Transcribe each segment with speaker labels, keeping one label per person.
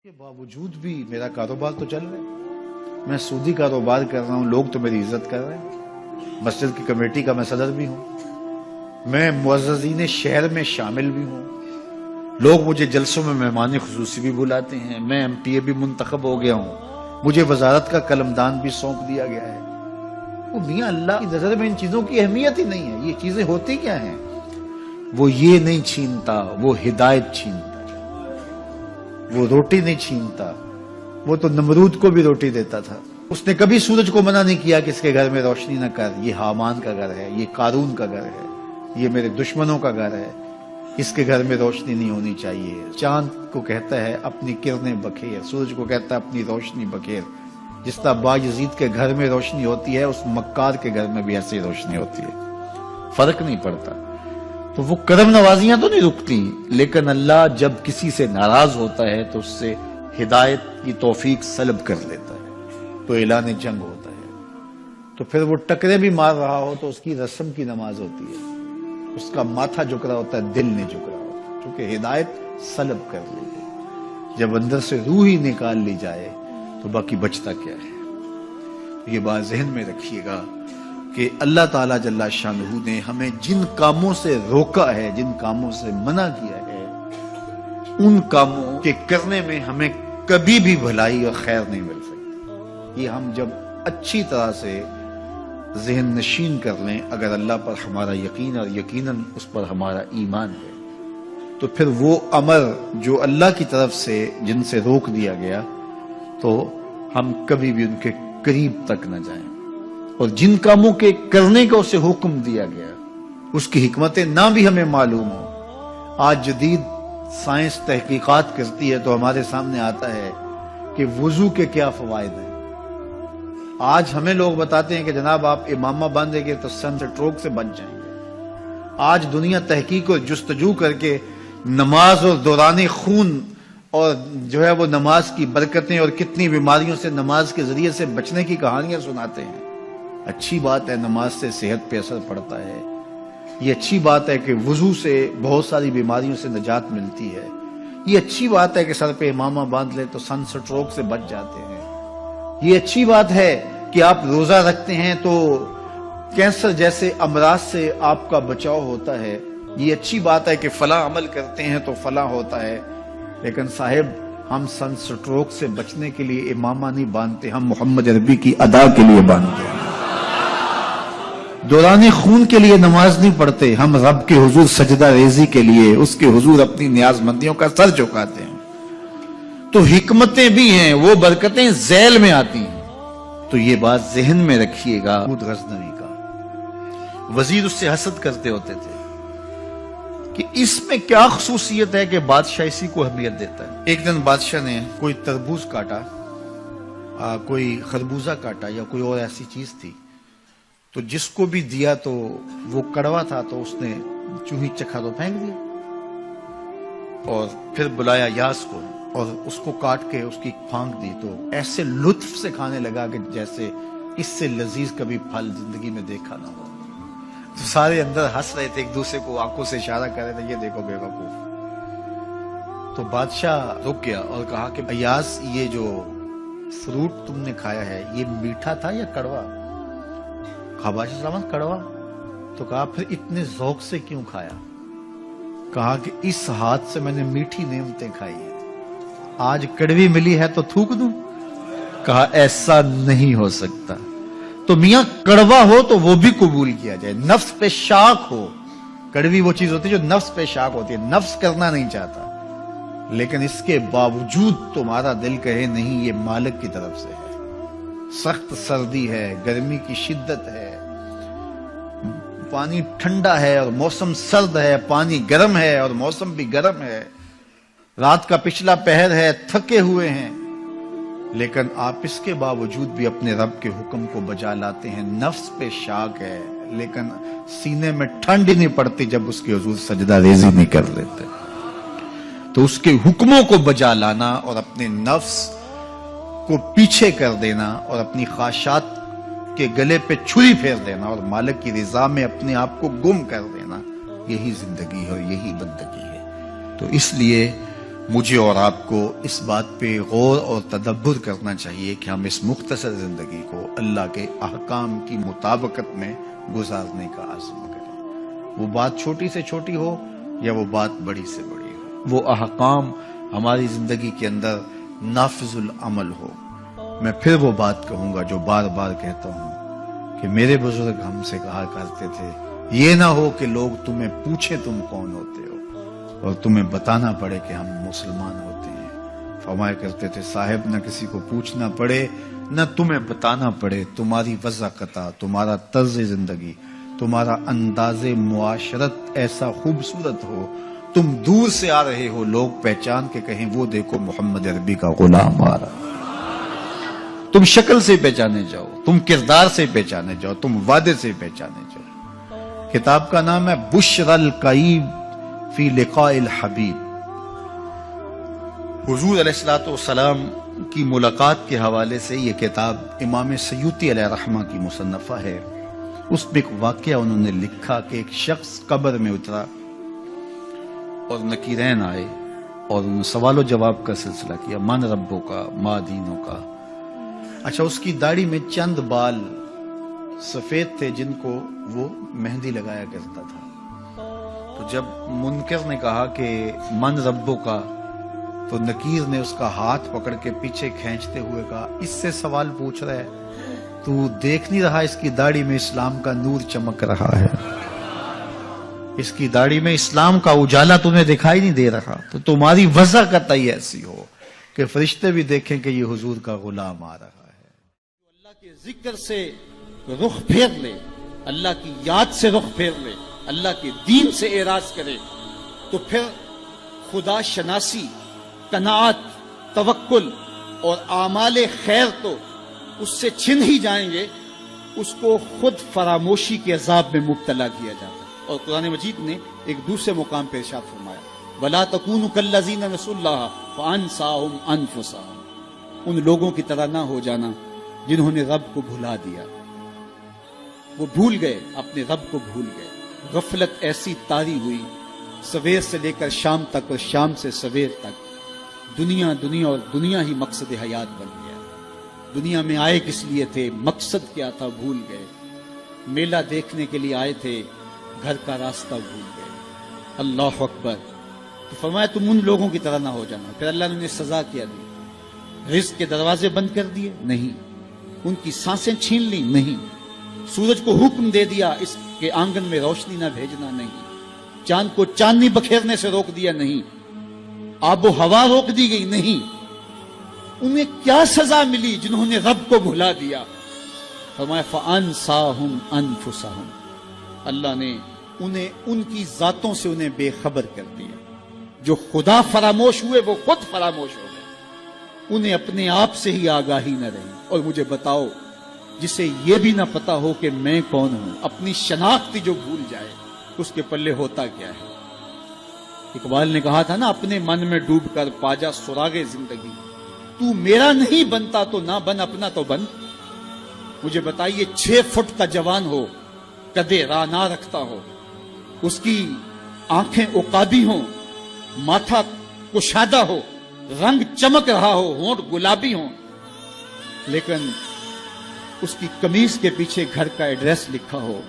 Speaker 1: کے باوجود بھی میرا کاروبار تو چل رہا ہے. میں سودی کاروبار کر رہا ہوں، لوگ تو میری عزت کر رہے ہیں. مسجد کی کمیٹی کا میں صدر بھی ہوں، میں معززین شہر میں شامل بھی ہوں. لوگ مجھے جلسوں میں مہمان خصوصی بھی بلاتے ہیں. میں MP بھی منتخب ہو گیا ہوں، مجھے وزارت کا قلمدان بھی سونپ دیا گیا ہے. وہ میاں اللہ کی نظر میں ان چیزوں کی اہمیت ہی نہیں ہے. یہ چیزیں ہوتی کیا ہیں؟ وہ یہ نہیں چھینتا، وہ ہدایت چھینتا. وہ روٹی نہیں چھینتا، وہ تو نمرود کو بھی روٹی دیتا تھا. اس نے کبھی سورج کو منع نہیں کیا کہ اس کے گھر میں روشنی نہ کر. یہ حامان کا گھر ہے، یہ قارون کا گھر ہے، یہ میرے دشمنوں کا گھر ہے، اس کے گھر میں روشنی نہیں ہونی چاہیے. چاند کو کہتا ہے اپنی کرنیں بکھیر، سورج کو کہتا ہے اپنی روشنی بکھیر. جس طرح باجزید کے گھر میں روشنی ہوتی ہے، اس مکار کے گھر میں بھی ایسی روشنی ہوتی ہے. فرق نہیں پڑتا. تو وہ کرم نوازیاں تو نہیں رکتی، لیکن اللہ جب کسی سے ناراض ہوتا ہے تو اس سے ہدایت کی توفیق سلب کر لیتا ہے، تو اعلان جنگ ہوتا ہے. تو پھر وہ ٹکرے بھی مار رہا ہو تو اس کی رسم کی نماز ہوتی ہے، اس کا ماتھا جھک رہا ہوتا ہے، دل نہیں جھک رہا ہوتا، کیونکہ ہدایت سلب کر لی گئی. جب اندر سے روح ہی نکال لی جائے تو باقی بچتا کیا ہے؟ یہ بات ذہن میں رکھیے گا کہ اللہ تعالیٰ جل شانہ نے ہمیں جن کاموں سے روکا ہے، جن کاموں سے منع کیا ہے، ان کاموں کے کرنے میں ہمیں کبھی بھی بھلائی اور خیر نہیں مل سکتی. یہ ہم جب اچھی طرح سے ذہن نشین کر لیں، اگر اللہ پر ہمارا یقین اور یقیناً اس پر ہمارا ایمان ہے، تو پھر وہ امر جو اللہ کی طرف سے جن سے روک دیا گیا تو ہم کبھی بھی ان کے قریب تک نہ جائیں. اور جن کاموں کے کرنے کا اسے حکم دیا گیا، اس کی حکمتیں نہ بھی ہمیں معلوم ہو. آج جدید سائنس تحقیقات کرتی ہے تو ہمارے سامنے آتا ہے کہ وضو کے کیا فوائد ہیں. آج ہمیں لوگ بتاتے ہیں کہ جناب آپ امامہ باندھیں گے تو سن سٹروک سے بچ جائیں گے. آج دنیا تحقیق اور جستجو کر کے نماز اور دوران خون اور جو ہے وہ نماز کی برکتیں اور کتنی بیماریوں سے نماز کے ذریعے سے بچنے کی کہانیاں سناتے ہیں. اچھی بات ہے، نماز سے صحت پہ اثر پڑتا ہے. یہ اچھی بات ہے کہ وضو سے بہت ساری بیماریوں سے نجات ملتی ہے. یہ اچھی بات ہے کہ سر پہ امامہ باندھ لے تو سن سٹروک سے بچ جاتے ہیں. یہ اچھی بات ہے کہ آپ روزہ رکھتے ہیں تو کینسر جیسے امراض سے آپ کا بچاؤ ہوتا ہے. یہ اچھی بات ہے کہ فلاں عمل کرتے ہیں تو فلاں ہوتا ہے. لیکن صاحب، ہم سن سٹروک سے بچنے کے لیے امامہ نہیں باندھتے، ہم محمد عربی کی ادا کے لیے باندھتے ہیں. دوران خون کے لیے نماز نہیں پڑھتے، ہم رب کے حضور سجدہ ریزی کے لیے اس کے حضور اپنی نیاز مندیوں کا سر جھکاتے ہیں. تو حکمتیں بھی ہیں، وہ برکتیں ذیل میں آتی ہیں. تو یہ بات ذہن میں رکھیے گا. غزنوی کا وزیر اس سے حسد کرتے ہوتے تھے کہ اس میں کیا خصوصیت ہے کہ بادشاہ اسی کو اہمیت دیتا ہے. ایک دن بادشاہ نے کوئی تربوز کاٹا، کوئی خربوزہ کاٹا یا کوئی اور ایسی چیز تھی، تو جس کو بھی دیا تو وہ کڑوا تھا، تو اس نے چوہی چکھا تو پھینک دیا. اور پھر بلایا یاس کو اور اس کو کاٹ کے اس کی پھانک دی، تو ایسے لطف سے کھانے لگا کہ جیسے اس سے لذیذ کبھی پھل زندگی میں دیکھا نہ ہو. تو سارے اندر ہنس رہے تھے، ایک دوسرے کو آنکھوں سے اشارہ کر رہے تھے، یہ دیکھو بے وقوف. تو بادشاہ رک گیا اور کہا کہ ایاز، یہ جو فروٹ تم نے کھایا ہے یہ میٹھا تھا یا کڑوا؟ کہا بادشاہ سلامت کڑوا. تو کہا پھر اتنے ذوق سے کیوں کھایا؟ کہا کہ اس ہاتھ سے میں نے میٹھی نعمتیں کھائی ہیں، آج کڑوی ملی ہے تو تھوک دوں؟ کہا ایسا نہیں ہو سکتا. تو میاں کڑوا ہو تو وہ بھی قبول کیا جائے، نفس پہ شاک ہو. کڑوی وہ چیز ہوتی ہے جو نفس پہ شاک ہوتی ہے، نفس کرنا نہیں چاہتا، لیکن اس کے باوجود تمہارا دل کہے نہیں، یہ مالک کی طرف سے ہے. سخت سردی ہے، گرمی کی شدت ہے، پانی ٹھنڈا ہے اور موسم سرد ہے، پانی گرم ہے اور موسم بھی گرم ہے، رات کا پچھلا پہر ہے، تھکے ہوئے ہیں، لیکن آپ اس کے باوجود بھی اپنے رب کے حکم کو بجا لاتے ہیں. نفس پہ شاک ہے لیکن سینے میں ٹھنڈ ہی نہیں پڑتی جب اس کے حضور سجدہ ریزی نہیں کر لیتے. تو اس کے حکموں کو بجا لانا اور اپنے نفس کو پیچھے کر دینا اور اپنی خواہشات کے گلے پہ چھری پھیر دینا اور مالک کی رضا میں اپنے آپ کو گم کر دینا، یہی زندگی ہے اور یہی بندگی ہے. تو اس لیے مجھے اور آپ کو اس بات پہ غور اور تدبر کرنا چاہیے کہ ہم اس مختصر زندگی کو اللہ کے احکام کی مطابقت میں گزارنے کا عزم کریں، وہ بات چھوٹی سے چھوٹی ہو یا وہ بات بڑی سے بڑی ہو، وہ احکام ہماری زندگی کے اندر نافذ العمل ہو۔ میں پھر وہ بات کہوں گا جو بار بار کہتا ہوں کہ میرے بزرگ ہم سے کہا کرتے تھے، یہ نہ ہو کہ لوگ تمہیں پوچھیں تم کون ہوتے ہو اور تمہیں بتانا پڑے کہ ہم مسلمان ہوتے ہیں۔ فرمایا کرتے تھے صاحب نہ کسی کو پوچھنا پڑے نہ تمہیں بتانا پڑے، تمہاری وضاحت، تمہارا طرز زندگی، تمہارا انداز معاشرت ایسا خوبصورت ہو، تم دور سے آ رہے ہو لوگ پہچان کے کہیں وہ دیکھو محمد عربی کا غلام آ رہا، تم شکل سے پہچانے جاؤ، تم کردار سے پہچانے جاؤ، تم وعدے سے پہچانے جاؤ۔ کتاب کا نام ہے بشر الکئیب فی لقاء الحبیب۔ حضور علیہ السلام کی ملاقات کے حوالے سے یہ کتاب امام سیوطی علیہ رحمہ کی مصنفہ ہے۔ اس میں ایک واقعہ انہوں نے لکھا کہ ایک شخص قبر میں اترا اور نکیرین آئے اور انہوں نے سوال و جواب کا سلسلہ کیا، من ربوں کا، ما دینوں کا۔ اچھا، اس کی داڑھی میں چند بال سفید تھے جن کو وہ مہندی لگایا کرتا تھا۔ تو جب منکر نے کہا کہ من ربوں کا، تو نکیر نے اس کا ہاتھ پکڑ کے پیچھے کھینچتے ہوئے کہا اس سے سوال پوچھ رہا ہے، تو دیکھ نہیں رہا اس کی داڑھی میں اسلام کا نور چمک رہا ہے، اس کی داڑھی میں اسلام کا اجالا تمہیں دکھائی نہیں دے رہا، تو تمہاری وضع قطعی ایسی ہو کہ فرشتے بھی دیکھیں کہ یہ حضور کا غلام آ رہا ہے۔
Speaker 2: اللہ کے ذکر سے رخ پھیر لے، اللہ کی یاد سے رخ پھیر لے، اللہ کے دین سے اعراض کرے، تو پھر خدا شناسی، قناعت، توکل اور اعمال خیر تو اس سے چھن ہی جائیں گے، اس کو خود فراموشی کے عذاب میں مبتلا کیا جاتا ہے۔ اور قرآن مجید نے ایک دوسرے مقام پہ ارشاد فرمایا، وَلَا تَكُونُوا كَالَّذِينَ نَسُوا اللَّهَ فَأَنسَاهُمْ أَنفُسَهُمْ، ان لوگوں کی طرح نہ ہو جانا جنہوں نے رب کو بھلا دیا، وہ بھول گئے، اپنے رب کو بھول گئے، غفلت ایسی طاری ہوئی، سویر سے لے کر شام تک اور شام سے سویر تک دنیا اور دنیا ہی مقصد حیات بن گیا۔ دنیا میں آئے کس لیے تھے، مقصد کیا تھا، بھول گئے۔ میلہ دیکھنے کے لیے آئے تھے، گھر کا راستہ بھول گئے۔ اللہ اکبر۔ تو فرمایا تم ان لوگوں کی طرح نہ ہو جانا۔ پھر اللہ نے انہیں سزا کیا دی، رزق کے دروازے بند کر دیے؟ نہیں۔ ان کی سانسیں چھین لی؟ نہیں۔ سورج کو حکم دے دیا اس کے آنگن میں روشنی نہ بھیجنا؟ نہیں۔ چاند کو چاندنی بکھیرنے سے روک دیا؟ نہیں۔ آب و ہوا روک دی گئی؟ نہیں۔ انہیں کیا سزا ملی جنہوں نے رب کو بھلا دیا؟ فرمایا فَأَنسَاهُمْ أَنفُسَهُمْ، اللہ نے انہیں ان کی ذاتوں سے انہیں بے خبر کر دیا۔ جو خدا فراموش ہوئے وہ خود فراموش ہو گئے، انہیں اپنے آپ سے ہی آگاہی نہ رہی۔ اور مجھے بتاؤ، جسے یہ بھی نہ پتا ہو کہ میں کون ہوں، اپنی شناخت جو بھول جائے، اس کے پلے ہوتا کیا ہے؟ اقبال نے کہا تھا نا، اپنے من میں ڈوب کر پاجا سراغے زندگی، تو میرا نہیں بنتا تو نہ بن، اپنا تو بن۔ مجھے بتائیے 6 فٹ کا جوان ہو، قدے رانا رکھتا ہو، اس کی آنکھیں عقابی ہوں، ماتھا کشادہ ہو، رنگ چمک رہا ہو، ہونٹ گلابی ہوں، لیکن اس کی قمیض کے پیچھے گھر کا ایڈریس لکھا ہو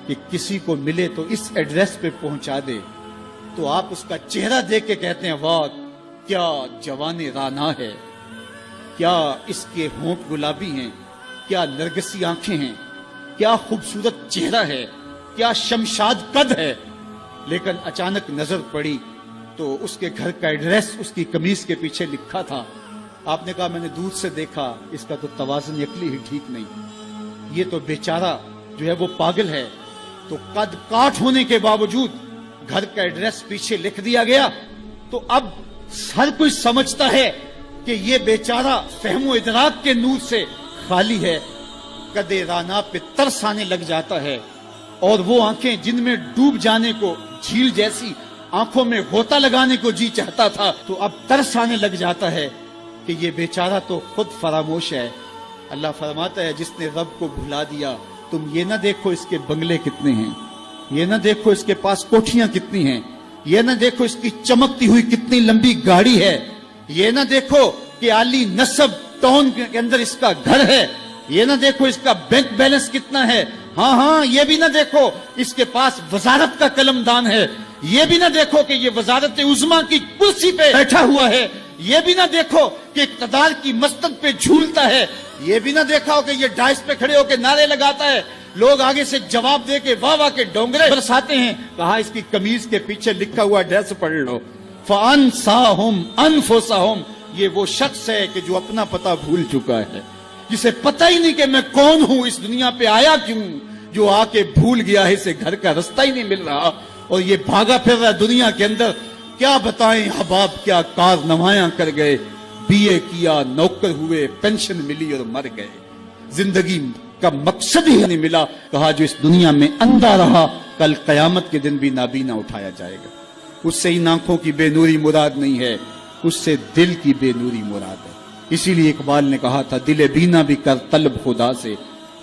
Speaker 2: کہ کسی کو ملے تو اس ایڈریس پہ پہنچا دے، تو آپ اس کا چہرہ دیکھ کے کہتے ہیں واہ کیا جوان رانا ہے، کیا اس کے ہونٹ گلابی ہیں، کیا نرگسی آنکھیں ہیں، کیا خوبصورت چہرہ ہے، کیا شمشاد قد ہے۔ لیکن اچانک نظر پڑی تو اس کے گھر کا ایڈریس اس کی قمیض کے پیچھے لکھا تھا۔ آپ نے کہا میں نے دور سے دیکھا، اس کا تو توازن عقلی ہی ٹھیک نہیں، یہ تو بیچارہ جو ہے وہ پاگل ہے۔ تو قد کاٹ ہونے کے باوجود گھر کا ایڈریس پیچھے لکھ دیا گیا، تو اب ہر کوئی سمجھتا ہے کہ یہ بیچارہ فہم و ادراک کے نور سے خالی ہے۔ قدے رانا پہ ترس آنے لگ جاتا ہے، اور وہ آنکھیں جن میں ڈوب جانے کو، جھیل جیسی آنکھوں میں غوطہ لگانے کو جی چاہتا تھا، تو اب ترس آنے لگ جاتا ہے کہ یہ بیچارہ تو خود فراموش ہے۔ اللہ فرماتا ہے جس نے رب کو بھلا دیا، تم یہ نہ دیکھو اس کے بنگلے کتنے ہیں، یہ نہ دیکھو اس کے پاس کوٹھیاں کتنی ہیں، یہ نہ دیکھو اس کی چمکتی ہوئی کتنی لمبی گاڑی ہے، یہ نہ دیکھو کہ عالی نسب ٹاؤن کے اندر اس کا گھر ہے، یہ نہ دیکھو اس کا بینک بیلنس کتنا ہے، ہاں یہ بھی نہ دیکھو اس کے پاس وزارت کا قلم دان ہے، یہ بھی نہ دیکھو کہ یہ وزارت عظمیٰ کی کرسی پہ بیٹھا ہوا ہے، یہ بھی نہ دیکھو کہ اقتدار کی مستق پہ جھولتا ہے، یہ بھی نہ دیکھا ہو کہ یہ ڈائس پہ کھڑے ہو کے نعرے لگاتا ہے، لوگ آگے سے جواب دے کے واہ واہ کے ڈونگرے برساتے ہیں۔ کہا اس کی قمیض کے پیچھے لکھا ہوا ایڈریس پڑھ لو، فَأَنْسَاهُمْ أَنفُسَهُمْ، یہ وہ شخص ہے کہ جو اپنا پتہ بھول چکا ہے، جسے پتہ ہی نہیں کہ میں کون ہوں، اس دنیا پہ آیا کیوں، جو آ کے بھول گیا ہے، اسے گھر کا رستہ ہی نہیں مل رہا اور یہ بھاگا پھر رہا دنیا کے اندر۔ کیا بتائیں احباب، کیا کارنامائیاں کر گئے، بی اے کیا، نوکر ہوئے، پینشن ملی اور مر گئے، زندگی کا مقصد ہی نہیں ملا۔ کہا جو اس دنیا میں اندھا رہا کل قیامت کے دن بھی نابینا اٹھایا جائے گا۔ اس سے ان آنکھوں کی بے نوری مراد نہیں ہے، اس سے دل کی بے نوری مراد ہے۔ اسی لیے اقبال نے کہا تھا دل بینا بھی کر طلب خدا سے،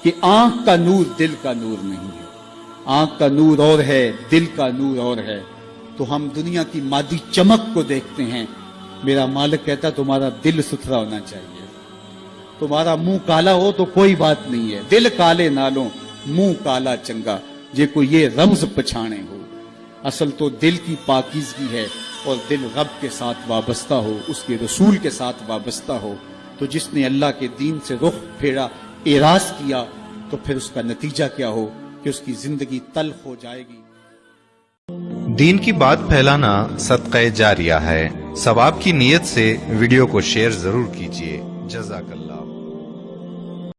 Speaker 2: کہ آنکھ کا نور دل کا نور نہیں ہے، آنکھ کا نور اور ہے، دل کا نور اور ہے۔ تو ہم دنیا کی مادی چمک کو دیکھتے ہیں، میرا مالک کہتا تمہارا دل ستھرا ہونا چاہیے، تمہارا منہ کالا ہو تو کوئی بات نہیں ہے، دل کالے نالوں منہ کالا چنگا، جے کو یہ رمز پچھانے ہو۔ اصل تو دل کی پاکیزگی ہے، اور دل رب کے ساتھ وابستہ ہو، اس کے رسول کے ساتھ وابستہ ہو۔ تو جس نے اللہ کے دین سے رخ پھیرا، اعراض کیا، تو پھر اس کا نتیجہ کیا ہو کہ اس کی زندگی تلخ ہو جائے گی۔
Speaker 3: دین کی بات پھیلانا صدقہ جاریہ ہے، ثواب کی نیت سے ویڈیو کو شیئر ضرور کیجیے۔ جزاک اللہ۔